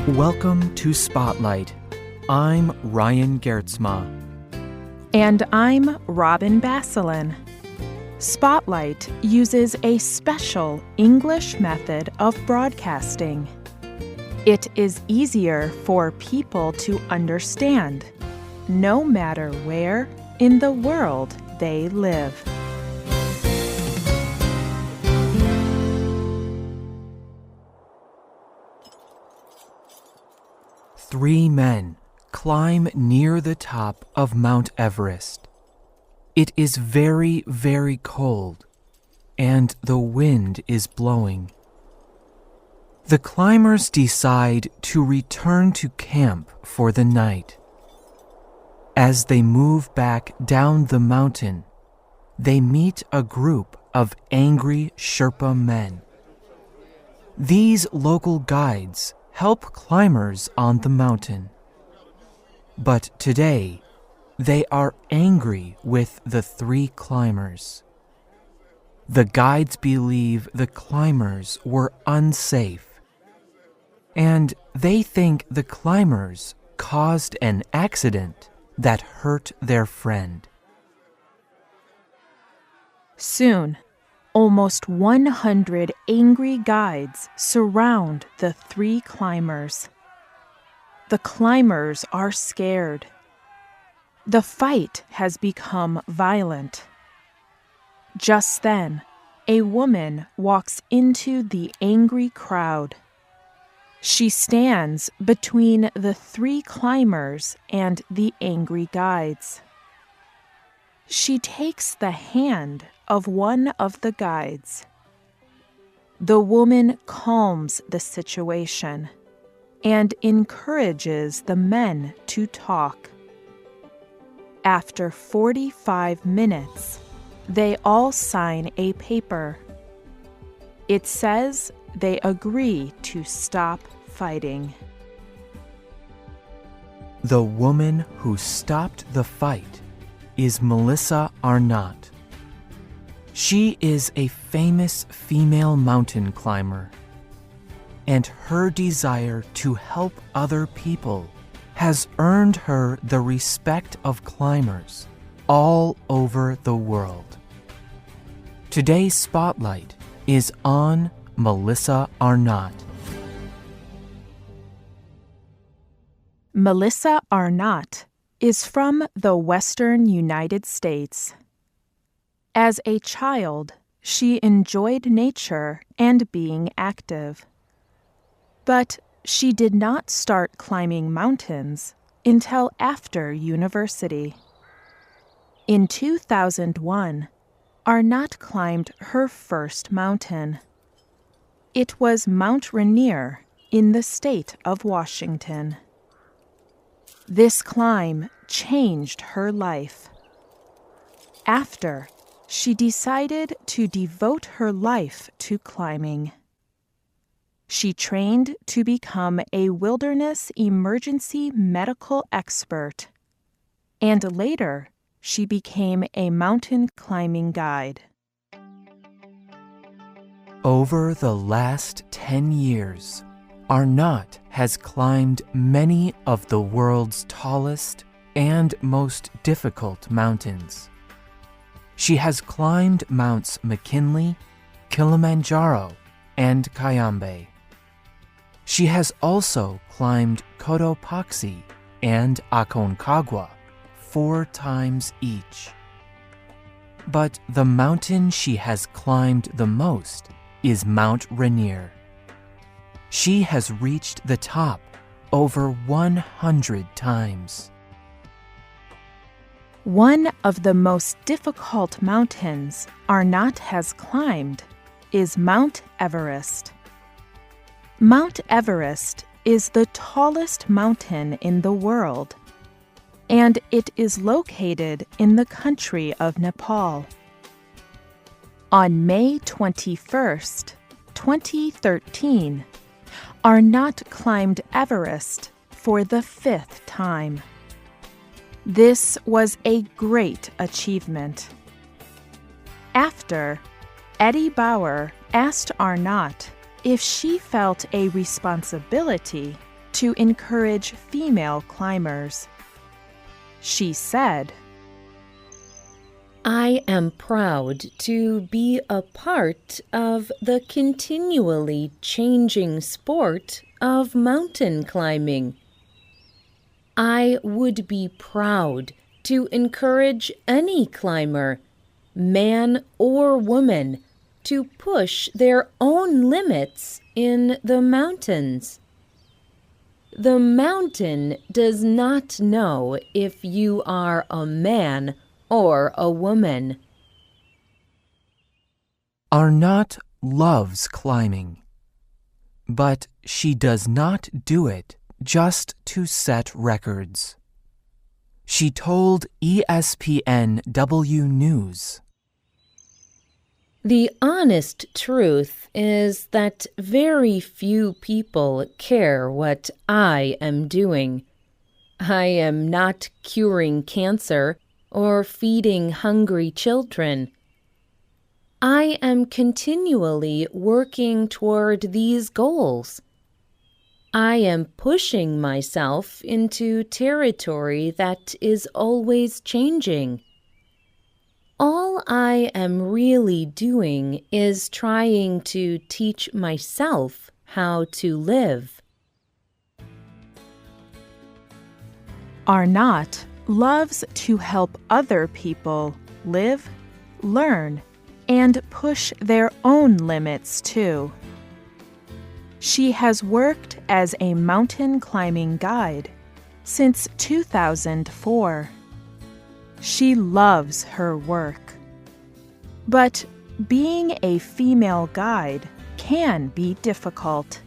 Welcome to Spotlight. I'm Ryan Geertsma. And I'm Robin Basselin. Spotlight uses a special English method of broadcasting. It is easier for people to understand, no matter where in the world they live. Three men climb near the top of Mount Everest. It is very, very cold, and the wind is blowing. The climbers decide to return to camp for the night. As they move back down the mountain, they meet a group of angry Sherpa men. These local guides help climbers on the mountain. But today, they are angry with the three climbers. The guides believe the climbers were unsafe, and they think the climbers caused an accident that hurt their friend. Soon, almost 100 angry guides surround the three climbers. The climbers are scared. The fight has become violent. Just then, a woman walks into the angry crowd. She stands between the three climbers and the angry guides. She takes the hand of one of the guides. The woman calms the situation and encourages the men to talk. After 45 minutes, they all sign a paper. It says they agree to stop fighting. The woman who stopped the fight is Melissa Arnot. She is a famous female mountain climber, and her desire to help other people has earned her the respect of climbers all over the world. Today's spotlight is on Melissa Arnot. Melissa Arnot is from the Western United States. As a child, she enjoyed nature and being active. But she did not start climbing mountains until after university. In 2001, Arnot climbed her first mountain. It was Mount Rainier in the state of Washington. This climb changed her life. After, she decided to devote her life to climbing. She trained to become a wilderness emergency medical expert, and later she became a mountain climbing guide. Over the last 10 years, Arnot has climbed many of the world's tallest and most difficult mountains. She has climbed Mounts McKinley, Kilimanjaro, and Cayambe. She has also climbed Cotopaxi and Aconcagua 4 times each. But the mountain she has climbed the most is Mount Rainier. She has reached the top over 100 times. One of the most difficult mountains Arnot has climbed is Mount Everest. Mount Everest is the tallest mountain in the world, and it is located in the country of Nepal. On May 21st, 2013, Arnot climbed Everest for the 5th time. This was a great achievement. After, Eddie Bauer asked Arnot if she felt a responsibility to encourage female climbers. She said, I am proud to be a part of the continually changing sport of mountain climbing. I would be proud to encourage any climber, man or woman, to push their own limits in the mountains. The mountain does not know if you are a man or a woman. Arnot loves climbing, but she does not do it just to set records. She told ESPN-W News, The honest truth is that very few people care what I am doing. I am not curing cancer or feeding hungry children. I am continually working toward these goals. I am pushing myself into territory that is always changing. All I am really doing is trying to teach myself how to live. Arnot loves to help other people live, learn, and push their own limits too. She has worked as a mountain climbing guide since 2004. She loves her work. But being a female guide can be difficult.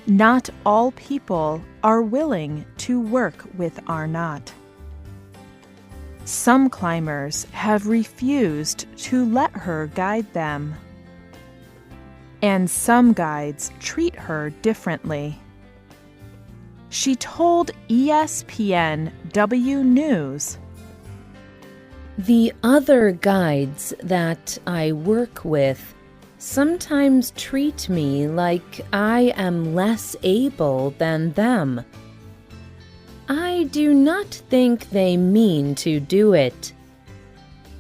Not all people are willing to work with Arnot. Some climbers have refused to let her guide them. And some guides treat her differently. She told ESPN-W News, The other guides that I work with sometimes treat me like I am less able than them. I do not think they mean to do it.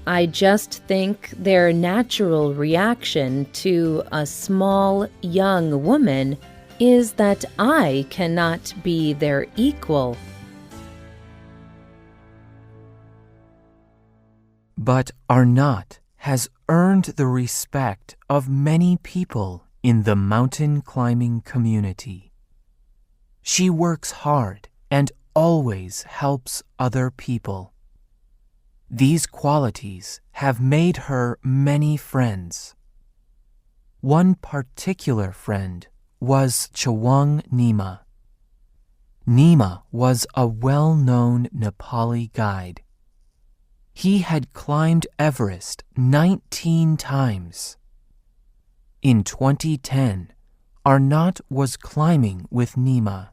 I just think their natural reaction to a small, young woman is that I cannot be their equal. But Arnot has earned the respect of many people in the mountain climbing community. She works hard and always helps other people. These qualities have made her many friends. One particular friend was Chawang Nima. Nima was a well-known Nepali guide. He had climbed Everest 19 times. In 2010, Arnot was climbing with Nima.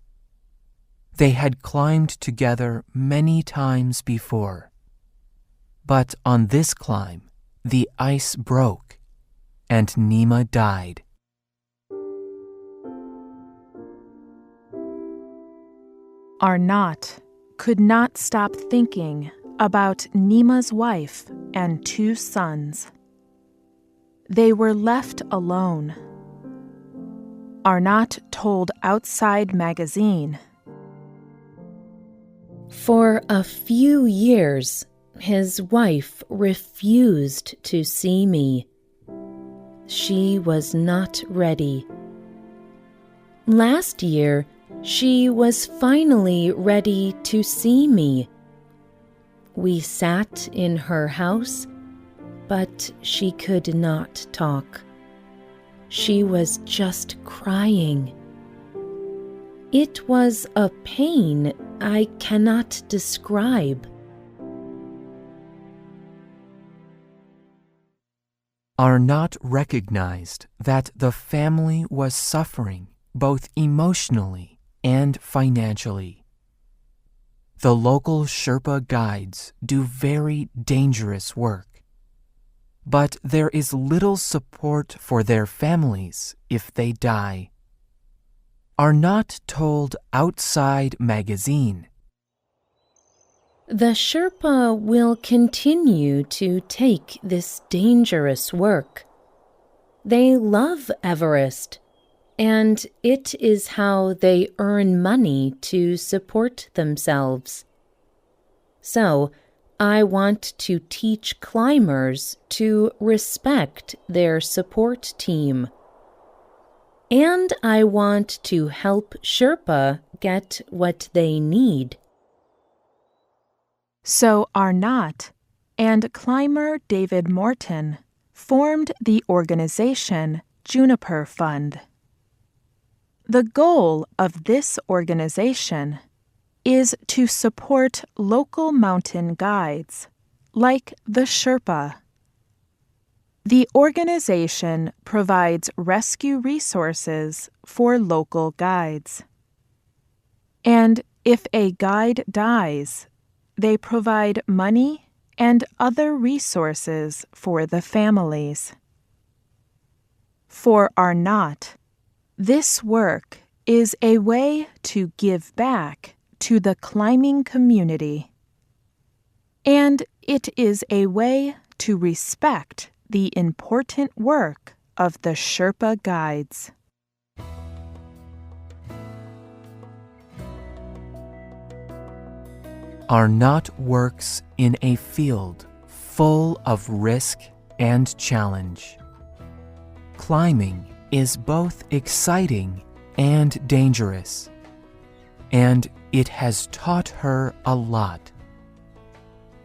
They had climbed together many times before. But on this climb, the ice broke, and Nima died. Arnot could not stop thinking about Nima's wife and 2 sons. They were left alone. Arnot told Outside Magazine, For a few years, his wife refused to see me. She was not ready. Last year, she was finally ready to see me. We sat in her house, but she could not talk. She was just crying. It was a pain I cannot describe. Arnot recognized that the family was suffering both emotionally and financially. The local Sherpa guides do very dangerous work, but there is little support for their families if they die. Arnot told Outside Magazine. The Sherpa will continue to take this dangerous work. They love Everest, and it is how they earn money to support themselves. So, I want to teach climbers to respect their support team. And I want to help Sherpa get what they need. So Arnot and climber David Morton formed the organization Juniper Fund. The goal of this organization is to support local mountain guides, like the Sherpa. The organization provides rescue resources for local guides. And if a guide dies, they provide money and other resources for the families. For Arnot, this work is a way to give back to the climbing community. And it is a way to respect the important work of the Sherpa guides. Arnot works in a field full of risk and challenge. Climbing is both exciting and dangerous, and it has taught her a lot.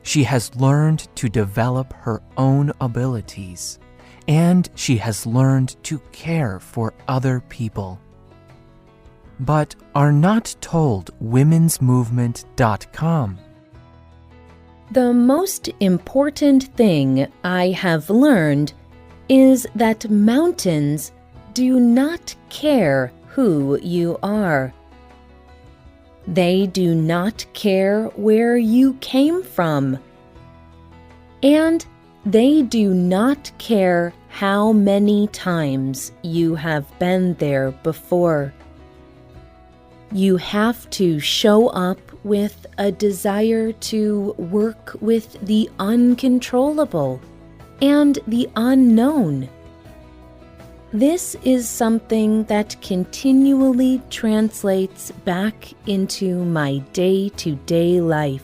She has learned to develop her own abilities, and she has learned to care for other people. But Arnot told womensmovement.com, The most important thing I have learned is that mountains do not care who you are. They do not care where you came from. And they do not care how many times you have been there before. You have to show up with a desire to work with the uncontrollable and the unknown. This is something that continually translates back into my day-to-day life.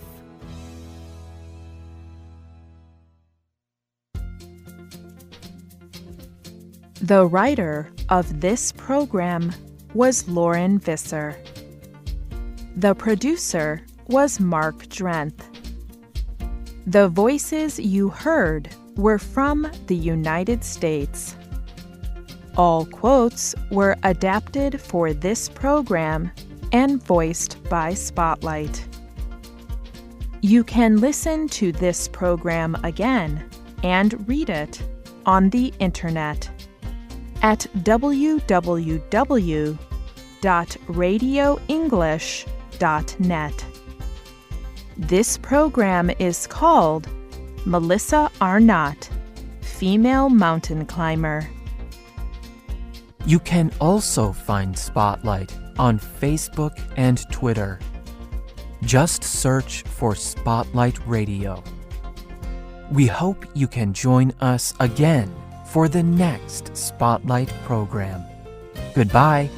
The writer of this program was Lauren Visser. The producer was Mark Drenth. The voices you heard were from the United States. All quotes were adapted for this program and voiced by Spotlight. You can listen to this program again and read it on the internet at www.radioenglish.net. This program is called Melissa Arnot, Female Mountain Climber. You can also find Spotlight on Facebook and Twitter. Just search for Spotlight Radio. We hope you can join us again for the next Spotlight program. Goodbye.